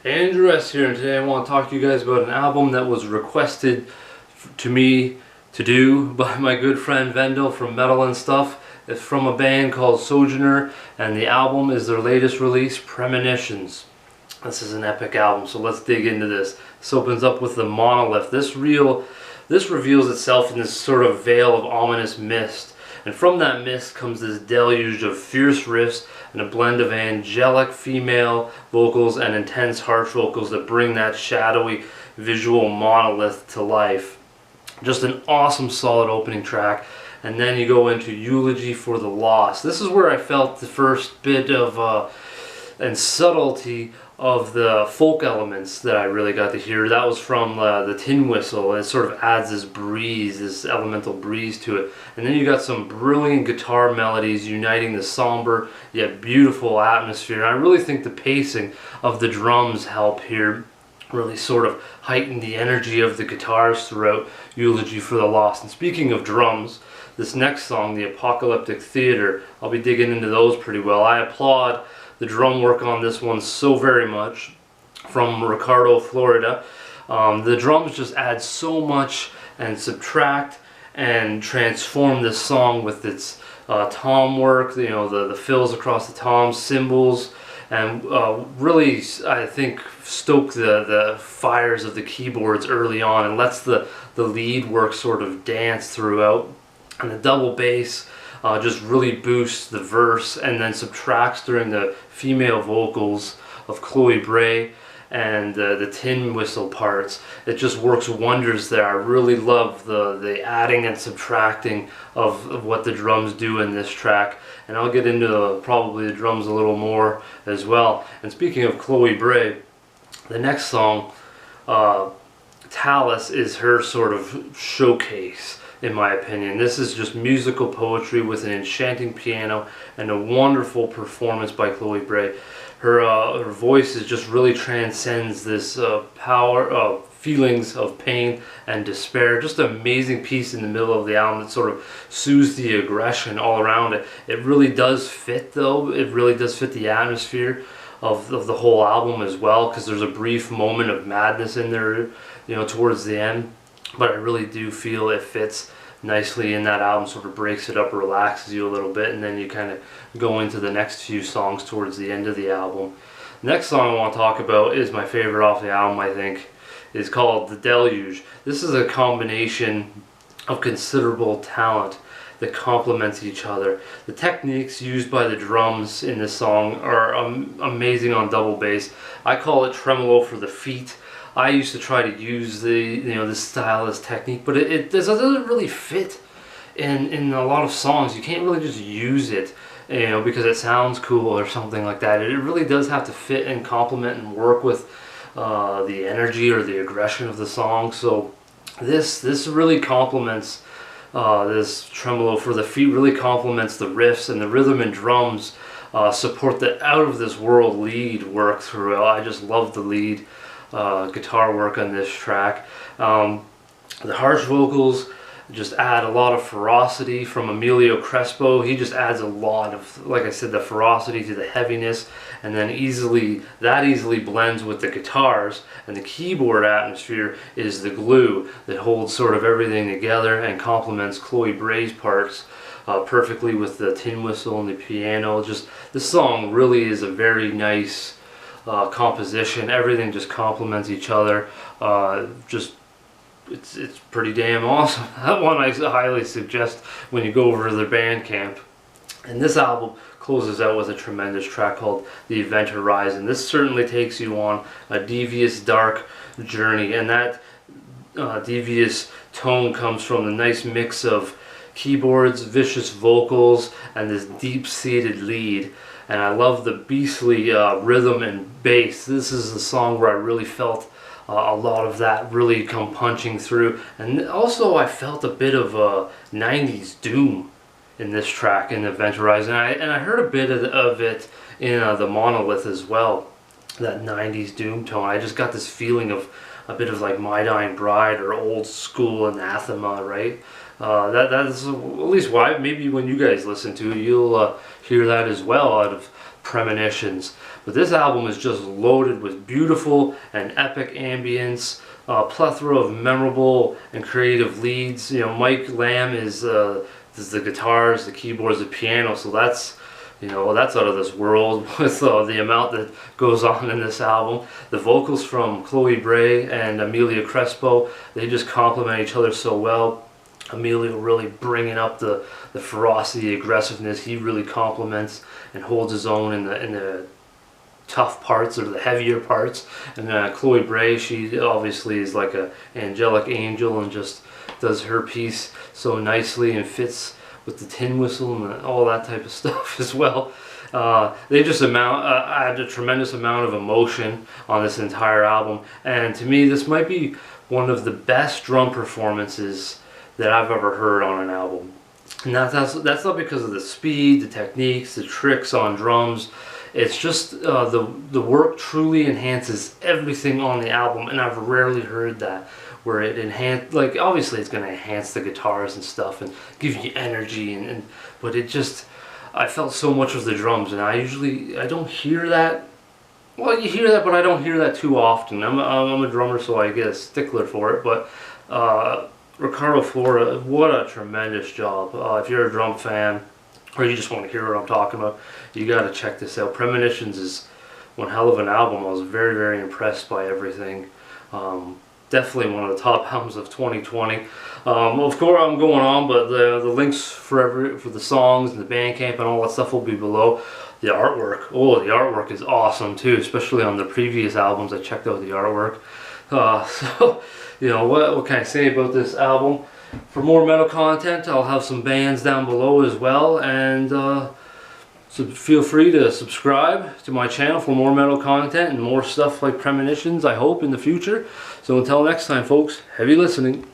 Andrew S. here, and today I want to talk to you guys about an album that was requested to me to do by my good friend Vendel from Metal and Stuff. It's from a band called Sojourner, and the album is their latest release, Premonitions. This is an epic album, so let's dig into this. This opens up with the monolith. This reveals itself in this sort of veil of ominous mist. And from that mist comes this deluge of fierce riffs and a blend of angelic female vocals and intense harsh vocals that bring that shadowy visual monolith to life. Just an awesome solid opening track. And then you go into Eulogy for the Lost. This is where I felt the first bit of and subtlety of the folk elements that I really got to hear. That was from the tin whistle, and it sort of adds this breeze, this elemental breeze to it. And then you got some brilliant guitar melodies uniting the somber yet beautiful atmosphere. And I really think the pacing of the drums help here really sort of heighten the energy of the guitars throughout Eulogy for the Lost. And speaking of drums, this next song, The Apocalyptic Theater, I'll be digging into those pretty well. I applaud the drum work on this one so very much, from Ricardo, Florida. The drums just add so much and subtract and transform this song with its tom work, you know, the fills across the toms, cymbals, and really, I think, stoke the fires of the keyboards early on and lets the lead work sort of dance throughout. And the double bass just really boosts the verse and then subtracts during the female vocals of Chloe Bray and the tin whistle parts. It just works wonders there. I really love the adding and subtracting of what the drums do in this track, and I'll get into probably the drums a little more as well. And speaking of Chloe Bray, the next song, Talus, is her sort of showcase, in my opinion. This is just musical poetry with an enchanting piano and a wonderful performance by Chloe Bray. Her voice is just really transcends this feelings of pain and despair. Just an amazing piece in the middle of the album that sort of soothes the aggression all around it. It really does fit, though. It really does fit the atmosphere of the whole album as well, because there's a brief moment of madness in there, you know, towards the end. But I really do feel it fits nicely in that album, sort of breaks it up, relaxes you a little bit, and then you kind of go into the next few songs towards the end of the album. Next song I want to talk about is my favorite off the album, I think. It's called The Deluge. This is a combination of considerable talent that complements each other. The techniques used by the drums in this song are amazing on double bass. I call it tremolo for the feet. I used to try to use the stylus technique, but it doesn't really fit in a lot of songs. You can't really just use it, you know, because it sounds cool or something like that. It really does have to fit and complement and work with the energy or the aggression of the song. So this really complements this tremolo for the feet, really complements the riffs, and the rhythm and drums support the out of this world lead work throughout. I just love the lead guitar work on this track. The harsh vocals just add a lot of ferocity from Emilio Crespo. He just adds a lot of, like I said, the ferocity to the heaviness, and then easily blends with the guitars, and the keyboard atmosphere is the glue that holds sort of everything together and complements Chloe Bray's parts perfectly with the tin whistle and the piano. Just this song really is a very nice composition. Everything just complements each other. It's pretty damn awesome. That one I highly suggest when you go over to their Bandcamp. And this album closes out with a tremendous track called The Event Horizon. This certainly takes you on a devious, dark journey, and that devious tone comes from the nice mix of keyboards, vicious vocals, and this deep-seated lead. And I love the beastly rhythm and bass. This is the song where I really felt a lot of that really come punching through. And also I felt a bit of 90s doom in this track, in Event Horizon. And I heard a bit of it in the Monolith as well, that 90s doom tone. I just got this feeling of a bit of like My Dying Bride or old school Anathema, right? That is at least why maybe when you guys listen to it, you'll hear that as well, out of Premonitions. But this album is just loaded with beautiful and epic ambience, a plethora of memorable and creative leads. You know, Mike Lamb is the guitars, the keyboards, the piano, so that's, you know, that's out of this world with the amount that goes on in this album. The vocals from Chloe Bray and Amelia Crespo, they just complement each other so well. Emilio really bringing up the ferocity, aggressiveness. He really complements and holds his own in the tough parts or the heavier parts. And Chloe Bray, she obviously is like a angelic angel and just does her piece so nicely and fits with the tin whistle and all that type of stuff as well. They just add a tremendous amount of emotion on this entire album, and to me this might be one of the best drum performances that I've ever heard on an album. And that's not because of the speed, the techniques, the tricks on drums. It's just the work truly enhances everything on the album, and I've rarely heard that where it like obviously it's going to enhance the guitars and stuff and give you energy but it just, I felt so much of the drums, and I don't hear that. Well, you hear that, but I don't hear that too often. I'm a drummer, so I get a stickler for it, but Ricardo Flora, what a tremendous job. If you're a drum fan, or you just want to hear what I'm talking about, you got to check this out. Premonitions is one hell of an album. I was very, very impressed by everything. Definitely one of the top albums of 2020. Of course, I'm going on, but the links for the songs and the Bandcamp and all that stuff will be below. The artwork is awesome too, especially on the previous albums. I checked out the artwork. So, you know, what can I say about this album? For more metal content, I'll have some bands down below as well, and so feel free to subscribe to my channel for more metal content and more stuff like Premonitions, I hope, in the future. So until next time, folks, heavy listening.